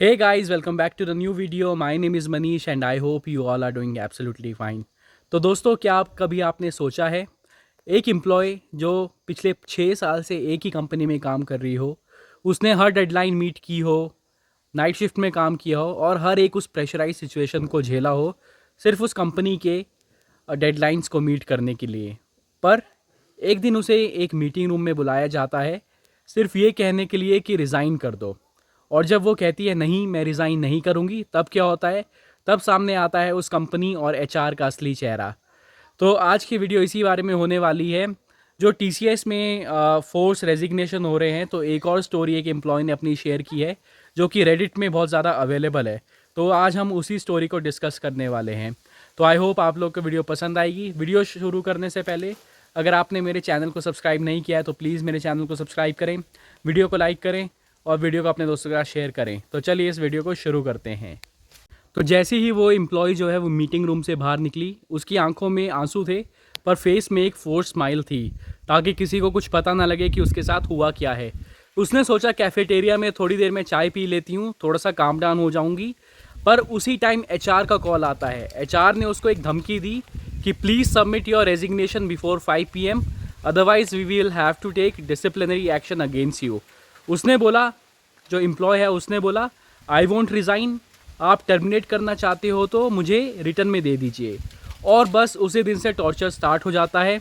Hey guys, welcome back to the new video. My name is Manish and I hope you all are doing absolutely fine. तो दोस्तों क्या कभी आपने सोचा है एक एम्प्लॉय जो पिछले 6 साल से एक ही कंपनी में काम कर रही हो, उसने हर डेडलाइन मीट की हो, नाइट शिफ्ट में काम किया हो और हर एक उस प्रेशराइज सिचुएशन को झेला हो सिर्फ उस कंपनी के डेडलाइंस को मीट करने के लिए। पर एक दिन उसे एक मीटिंग रूम में बुलाया जाता है सिर्फ ये कहने के लिए कि रिज़ाइन कर दो। और जब वो कहती है नहीं मैं रिज़ाइन नहीं करूँगी, तब क्या होता है? तब सामने आता है उस कंपनी और एचआर का असली चेहरा। तो आज की वीडियो इसी बारे में होने वाली है। जो टीसीएस में फोर्स रेजिग्नेशन हो रहे हैं, तो एक और स्टोरी एक एम्प्लॉय ने अपनी शेयर की है जो कि रेडिट में बहुत ज़्यादा अवेलेबल है। तो आज हम उसी स्टोरी को डिस्कस करने वाले हैं। तो आई होप आप लोग को वीडियो पसंद आएगी। वीडियो शुरू करने से पहले अगर आपने मेरे चैनल को सब्सक्राइब नहीं किया है तो प्लीज़ मेरे चैनल को सब्सक्राइब करें, वीडियो को लाइक करें और वीडियो को अपने दोस्तों के साथ शेयर करें। तो चलिए इस वीडियो को शुरू करते हैं। तो जैसे ही वो एम्प्लॉय जो है वो मीटिंग रूम से बाहर निकली, उसकी आंखों में आंसू थे पर फेस में एक फोर्स स्माइल थी ताकि किसी को कुछ पता ना लगे कि उसके साथ हुआ क्या है। उसने सोचा कैफेटेरिया में थोड़ी देर में चाय पी लेती हूँ, थोड़ा सा काम डाउन हो जाऊँगी। पर उसी टाइम एचआर का कॉल आता है। एचआर ने उसको एक धमकी दी कि please submit your resignation before 5 PM, otherwise we will have to take disciplinary action against you. उसने बोला, जो एम्प्लॉय है उसने बोला, आई वॉन्ट रिज़ाइन, आप टर्मिनेट करना चाहते हो तो मुझे रिटर्न में दे दीजिए। और बस उसी दिन से टॉर्चर स्टार्ट हो जाता है।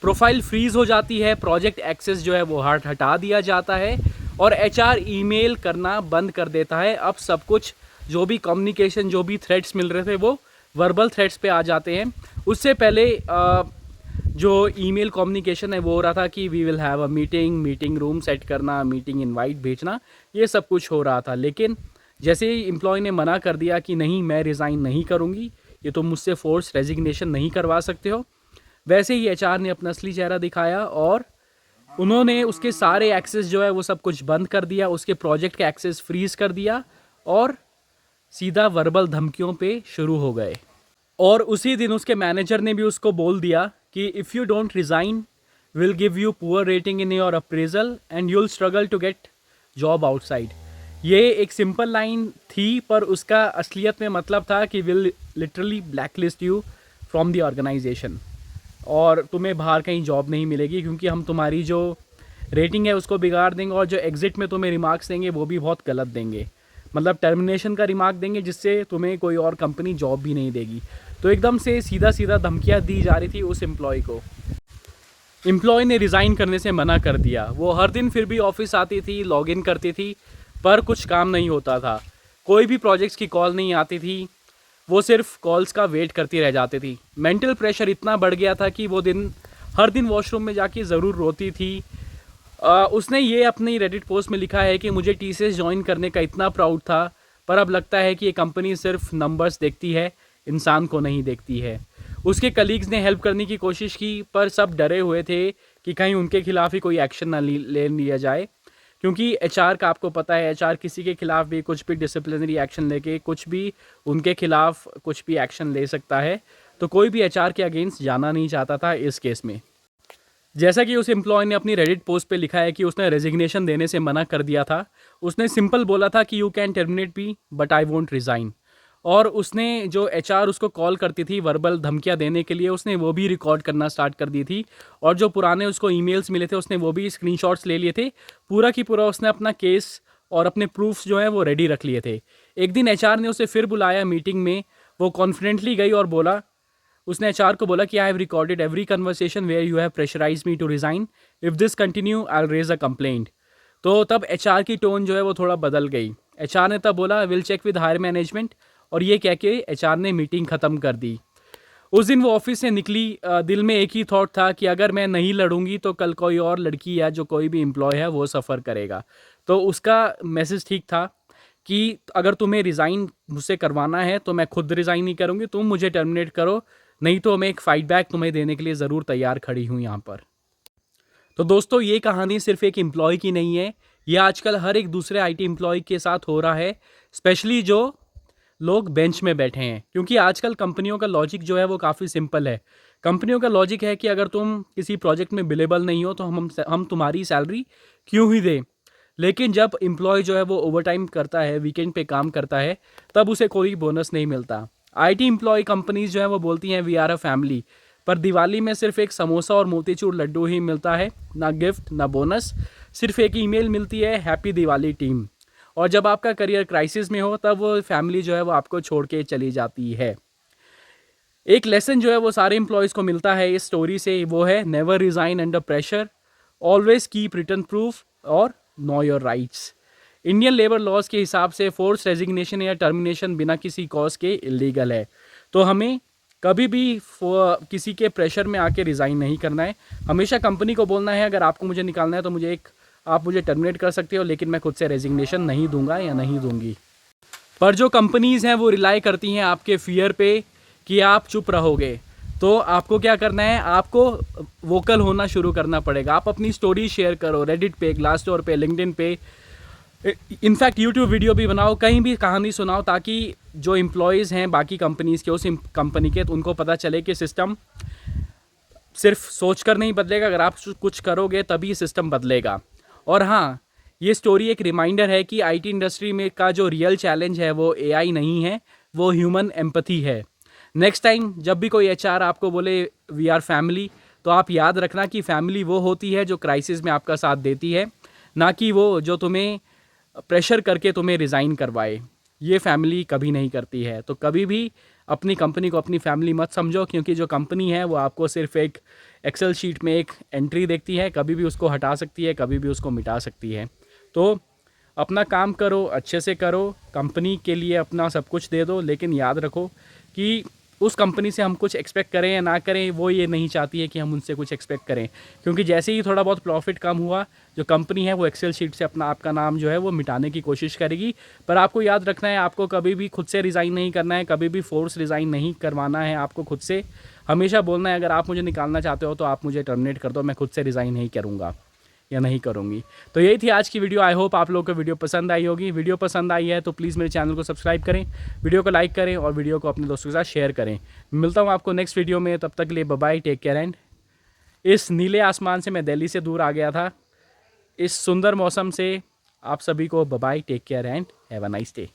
प्रोफाइल फ्रीज हो जाती है, प्रोजेक्ट एक्सेस जो है वो हटा दिया जाता है और एचआर ईमेल करना बंद कर देता है। अब सब कुछ जो भी कम्युनिकेशन, जो भी थ्रेड्स मिल रहे थे वो वर्बल थ्रेड्स पे आ जाते हैं। उससे पहले जो ईमेल कम्युनिकेशन है वो हो रहा था कि we will have a meeting, meeting room set करना, मीटिंग इनवाइट भेजना, ये सब कुछ हो रहा था। लेकिन जैसे ही एम्प्लॉय ने मना कर दिया कि नहीं मैं रिज़ाइन नहीं करूँगी, ये तो मुझसे फोर्स रेजिग्नेशन नहीं करवा सकते हो, वैसे ही एचआर ने अपना असली चेहरा दिखाया और उन्होंने उसके सारे एक्सेस जो है वो सब कुछ बंद कर दिया, उसके प्रोजेक्ट के एक्सेस फ्रीज कर दिया और सीधा वर्बल धमकियों पे शुरू हो गए। और उसी दिन उसके मैनेजर ने भी उसको बोल दिया कि if you don't resign will give you poor rating in your appraisal and you'll struggle to get job outside. ये एक सिंपल लाइन थी पर उसका असलियत में मतलब था कि will literally blacklist you from the organisation और तुम्हें बाहर कहीं जॉब नहीं मिलेगी क्योंकि हम तुम्हारी जो रेटिंग है उसको बिगाड़ देंगे और जो एग्ज़िट में तुम्हें रिमार्क्स देंगे वो भी बहुत गलत देंगे। मतलब टर्मिनेशन का रिमार्क देंगे जिससे तुम्हें कोई और कंपनी जॉब भी नहीं देगी। तो एकदम से सीधा सीधा धमकियाँ दी जा रही थी उस एम्प्लॉय को। एम्प्लॉय ने रिज़ाइन करने से मना कर दिया। वो हर दिन फिर भी ऑफिस आती थी, लॉगिन करती थी, पर कुछ काम नहीं होता था। कोई भी प्रोजेक्ट्स की कॉल नहीं आती थी, वो सिर्फ कॉल्स का वेट करती रह जाती थी। मेंटल प्रेशर इतना बढ़ गया था कि वो हर दिन वॉशरूम में जाके ज़रूर रोती थी। उसने ये अपनी रेडिट पोस्ट में लिखा है कि मुझे टीसीएस ज्वाइन करने का इतना प्राउड था, पर अब लगता है कि ये कंपनी सिर्फ नंबर्स देखती है, इंसान को नहीं देखती है। उसके कलीग्स ने हेल्प करने की कोशिश की पर सब डरे हुए थे कि कहीं उनके खिलाफ ही कोई एक्शन ना ले लिया जाए, क्योंकि एचआर का आपको पता है, एचआर किसी के खिलाफ भी कुछ भी डिसिप्लिनरी एक्शन लेके कुछ भी उनके खिलाफ कुछ भी एक्शन ले सकता है। तो कोई भी एचआर के अगेंस्ट जाना नहीं चाहता था इस केस में। जैसा कि उस एम्प्लॉय ने अपनी रेडिट पोस्ट पे लिखा है कि उसने रेजिग्नेशन देने से मना कर दिया था। उसने सिंपल बोला था कि you can terminate me but I won't resign. और उसने जो एचआर उसको कॉल करती थी वर्बल धमकियाँ देने के लिए, उसने वो भी रिकॉर्ड करना स्टार्ट कर दी थी। और जो पुराने उसको ईमेल्स मिले थे उसने वो भी स्क्रीनशॉट्स ले लिए थे। पूरा की पूरा उसने अपना केस और अपने प्रूफ्स जो हैं वो रेडी रख लिए थे। एक दिन एचआर ने उसे फिर बुलाया मीटिंग में। वो कॉन्फिडेंटली गई और बोला, उसने एचआर को बोला कि I have recorded every conversation where you have pressurise me to resign, if this continue I will raise a complaint. तो तब एचआर की टोन जो है वो थोड़ा बदल गई। एचआर ने तब बोला will check with higher management, और ये कह के एचआर ने मीटिंग ख़त्म कर दी। उस दिन वो ऑफिस से निकली, दिल में एक ही थॉट था कि अगर मैं नहीं लड़ूंगी तो कल कोई और लड़की या जो कोई भी एम्प्लॉय है वो सफ़र करेगा। तो उसका मैसेज ठीक था कि अगर तुम्हें रिज़ाइन मुझसे करवाना है तो मैं खुद रिज़ाइन नहीं करूँगी, तुम मुझे टर्मिनेट करो, नहीं तो मैं एक फ़ाइट बैक तुम्हें देने के लिए ज़रूर तैयार खड़ी हूँ यहाँ पर। तो दोस्तों ये कहानी सिर्फ एक एम्प्लॉय की नहीं है, ये आजकल हर एक दूसरे आईटी एम्प्लॉय के साथ हो रहा है, स्पेशली जो लोग बेंच में बैठे हैं। क्योंकि आजकल कंपनियों का लॉजिक जो है वो काफ़ी सिंपल है। कंपनियों का लॉजिक है कि अगर तुम किसी प्रोजेक्ट में बिलेबल नहीं हो तो हम तुम्हारी सैलरी क्यों ही दें। लेकिन जब एम्प्लॉय जो है वो ओवर टाइम करता है, वीकेंड पे काम करता है, तब उसे कोई बोनस नहीं मिलता। आईटी एम्प्लॉय कंपनीज जो है वो बोलती हैं वी आर अ फैमिली, पर दिवाली में सिर्फ एक समोसा और मोतीचूर लड्डू ही मिलता है, ना गिफ्ट ना बोनस। सिर्फ एक ईमेल मिलती है, हैप्पी दिवाली टीम। और जब आपका करियर क्राइसिस में हो तब वो फैमिली जो है वो आपको छोड़ के चली जाती है। एक लेसन जो है वो सारे एम्प्लॉयज़ को मिलता है इस स्टोरी से, वो है never resign under pressure, always keep return proof और know your rights. Indian labour laws के हिसाब से फोर्स रेजिग्नेशन या टर्मिनेशन बिना किसी कॉज के इलीगल है। तो हमें कभी भी किसी के प्रेशर में आके रिज़ाइन नहीं करना है। हमेशा कंपनी को बोलना है अगर आपको मुझे निकालना है तो आप मुझे टर्मिनेट कर सकते हो, लेकिन मैं खुद से रेजिग्नेशन नहीं दूंगा या नहीं दूंगी। पर जो कंपनीज़ हैं वो रिलाई करती हैं आपके फियर पे कि आप चुप रहोगे, तो आपको क्या करना है, आपको वोकल होना शुरू करना पड़ेगा। आप अपनी स्टोरी शेयर करो, रेडिट पे, ग्लासडोर पे, लिंक्डइन पे, इनफैक्ट यूट्यूब वीडियो भी बनाओ, कहीं भी कहानी सुनाओ, ताकि जो एम्प्लॉयज़ हैं बाकी कंपनीज़ के, उस कंपनी के, तो उनको पता चले कि सिस्टम सिर्फ सोचकर नहीं बदलेगा, अगर आप कुछ करोगे तभी सिस्टम बदलेगा। और हाँ, ये स्टोरी एक रिमाइंडर है कि आईटी इंडस्ट्री में का जो रियल चैलेंज है वो एआई नहीं है, वो ह्यूमन एम्पैथी है। नेक्स्ट टाइम जब भी कोई एचआर आपको बोले वी आर फैमिली, तो आप याद रखना कि फैमिली वो होती है जो क्राइसिस में आपका साथ देती है, ना कि वो जो तुम्हें प्रेशर करके तुम्हें रिज़ाइन करवाए। ये फैमिली कभी नहीं करती है। तो कभी भी अपनी कंपनी को अपनी फैमिली मत समझो, क्योंकि जो कंपनी है वो आपको सिर्फ एक एक्सेल शीट में एक एंट्री देखती है, कभी भी उसको हटा सकती है, कभी भी उसको मिटा सकती है। तो अपना काम करो, अच्छे से करो, कंपनी के लिए अपना सब कुछ दे दो, लेकिन याद रखो कि उस कंपनी से हम कुछ एक्सपेक्ट करें या ना करें, वो ये नहीं चाहती है कि हम उनसे कुछ एक्सपेक्ट करें। क्योंकि जैसे ही थोड़ा बहुत प्रॉफिट कम हुआ, जो कंपनी है वो एक्सेल शीट से आपका नाम जो है वो मिटाने की कोशिश करेगी। पर आपको याद रखना है, आपको कभी भी खुद से रिज़ाइन नहीं करना है, कभी भी फोर्स रिज़ाइन नहीं करवाना है आपको खुद से। हमेशा बोलना है अगर आप मुझे निकालना चाहते हो तो आप मुझे टर्मिनेट कर दो, मैं खुद से रिज़ाइन नहीं करूँगा या नहीं करूँगी। तो यही थी आज की वीडियो। आई होप आप लोगों को वीडियो पसंद आई होगी। वीडियो पसंद आई है तो प्लीज़ मेरे चैनल को सब्सक्राइब करें, वीडियो को लाइक करें और वीडियो को अपने दोस्तों के साथ शेयर करें। मिलता हूँ आपको नेक्स्ट वीडियो में, तब तक के लिए bye bye, take care. And इस नीले आसमान से मैं दिल्ली से दूर आ गया था, इस सुंदर मौसम से आप सभी को bye bye, take care and have a nice day.